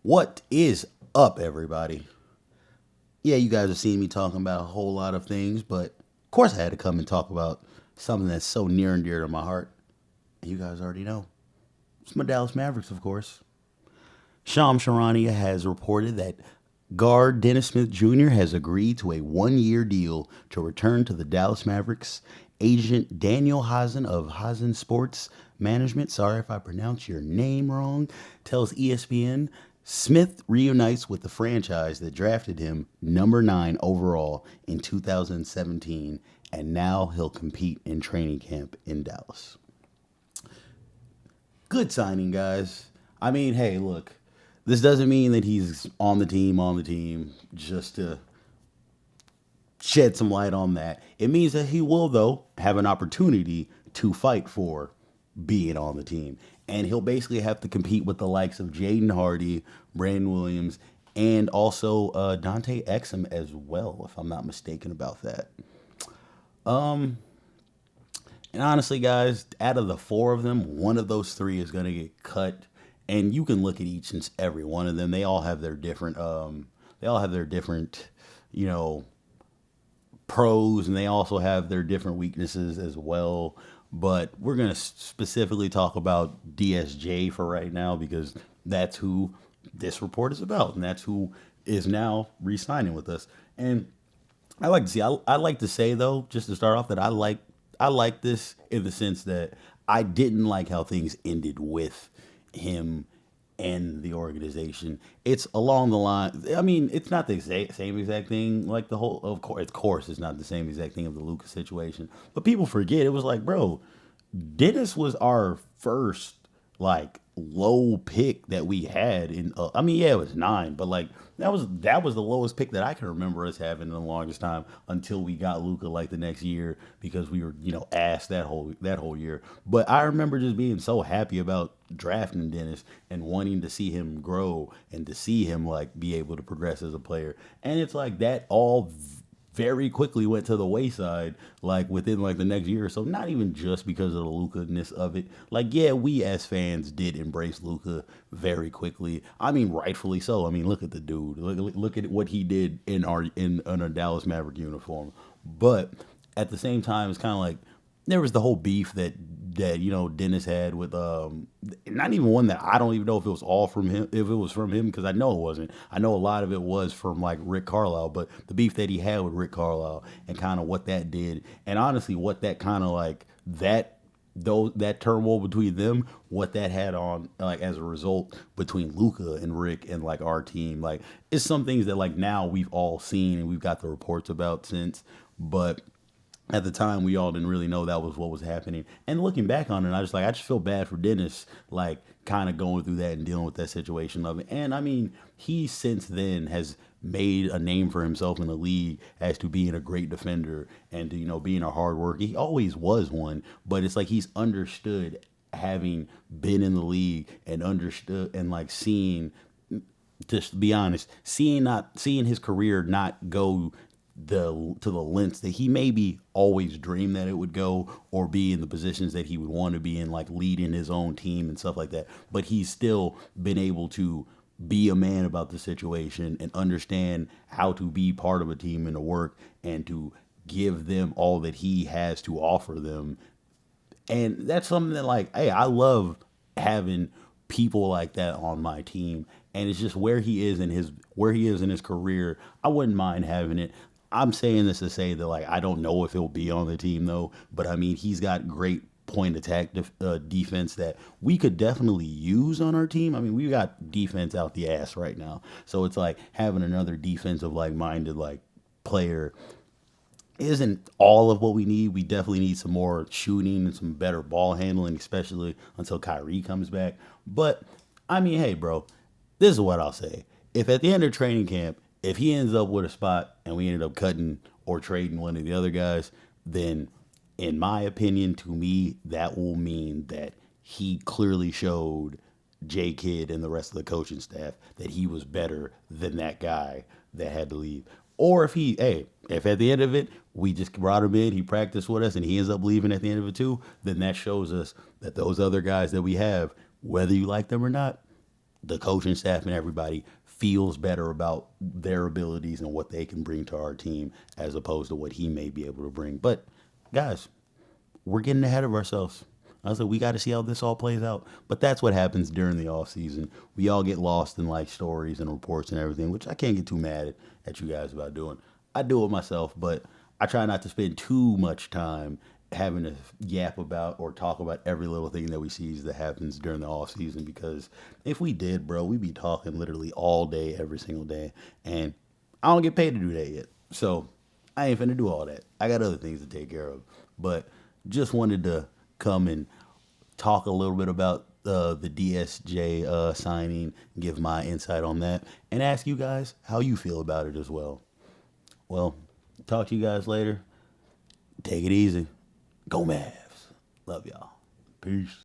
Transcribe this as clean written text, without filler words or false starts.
What is up, everybody? Yeah, you guys have seen me talking about a whole lot of things, but of course I had to come and talk about something that's so near and dear to my heart. You guys already know. It's my Dallas Mavericks, of course. Sham Sharania has reported that guard Dennis Smith Jr. has agreed to a 1 year deal to return to the Dallas Mavericks. Agent Daniel Hazen of Hazen Sports Management, sorry if I pronounce your name wrong, tells ESPN Smith reunites with the franchise that drafted him number 9 overall in 2017, and now he'll compete in training camp in Dallas. Good signing, guys. I mean, hey, look, this doesn't mean that he's on the team, just to shed some light on that. It means that he will, though, have an opportunity to fight for being on the team. And he'll basically have to compete with the likes of Jaden Hardy, Brandon Williams, and also Dante Exum as well, if I'm not mistaken about that. And honestly, guys, out of the four of them, one of those three is going to get cut. And you can look at each and every one of them. They all have their different, you know, pros, and they also have their different weaknesses as well. But we're going to specifically talk about DSJ for right now because that's who this report is about, and that's who is now re-signing with us. And I like to say though, just to start off, that I like this in the sense that I didn't like how things ended with him and the organization. It's along the line. I mean, it's not the same exact thing. Like the whole, of course, it's not the same exact thing of the Lucas situation. But people forget it was like, bro, Dennis was our first like low pick that we had in. I mean, yeah, it was 9, but like that was the lowest pick that I can remember us having in the longest time until we got Luca like the next year because we were asked that whole year. But I remember just being so happy about drafting Dennis and wanting to see him grow and to see him like be able to progress as a player. And it's like that all very quickly went to the wayside, like within like the next year or so. Not even just because of the Luca-ness of it. Like, yeah, we as fans did embrace Luca very quickly. I mean, rightfully so. I mean, look at the dude. Look at what he did in a Dallas Maverick uniform. But at the same time, it's kind of like there was the whole beef that Dennis had with not even one that I don't even know if it was all from him, if it was from him, because I know it wasn't. I know a lot of it was from like Rick Carlisle, but the beef that he had with Rick Carlisle and kind of what that did, and honestly what that kind of like that turmoil between them, what that had on like as a result between Luca and Rick and like our team, like it's some things that like now we've all seen and we've got the reports about since, but at the time we all didn't really know that was what was happening. And looking back on it, I just feel bad for Dennis, like kind of going through that and dealing with that situation of it. And I mean, he since then has made a name for himself in the league as to being a great defender and to, being a hard worker. He always was one, but it's like he's understood, having been in the league and understood and like seeing, just to be honest, seeing his career not go to the lengths that he maybe always dreamed that it would go, or be in the positions that he would want to be in, like leading his own team and stuff like that. But he's still been able to be a man about the situation and understand how to be part of a team and to work and to give them all that he has to offer them. And that's something that, like, hey, I love having people like that on my team. And it's just where he is in his career. I wouldn't mind having it. I'm saying this to say that, like, I don't know if he'll be on the team though, but I mean he's got great point attack defense that we could definitely use on our team. I mean, we got defense out the ass right now, so it's like having another defensive like minded like player isn't all of what we need. We definitely need some more shooting and some better ball handling, especially until Kyrie comes back. But I mean, hey, bro, this is what I'll say. If at the end of training camp, if he ends up with a spot and we ended up cutting or trading one of the other guys, then in my opinion, to me, that will mean that he clearly showed J Kidd and the rest of the coaching staff that he was better than that guy that had to leave. Or if at the end of it, we just brought him in, he practiced with us, and he ends up leaving at the end of it too, then that shows us that those other guys that we have, whether you like them or not, the coaching staff and everybody feels better about their abilities and what they can bring to our team as opposed to what he may be able to bring. But guys, we're getting ahead of ourselves. I said we got to see how this all plays out. But that's what happens during the off season. We all get lost in like stories and reports and everything, which I can't get too mad at you guys about doing. I do it myself, but I try not to spend too much time having to yap about or talk about every little thing that we see that happens during the off season because if we did, bro, we'd be talking literally all day, every single day. And I don't get paid to do that yet. So I ain't finna do all that. I got other things to take care of. But just wanted to come and talk a little bit about the DSJ signing, give my insight on that, and ask you guys how you feel about it as well. Well, talk to you guys later. Take it easy. Go Mavs. Love y'all. Peace.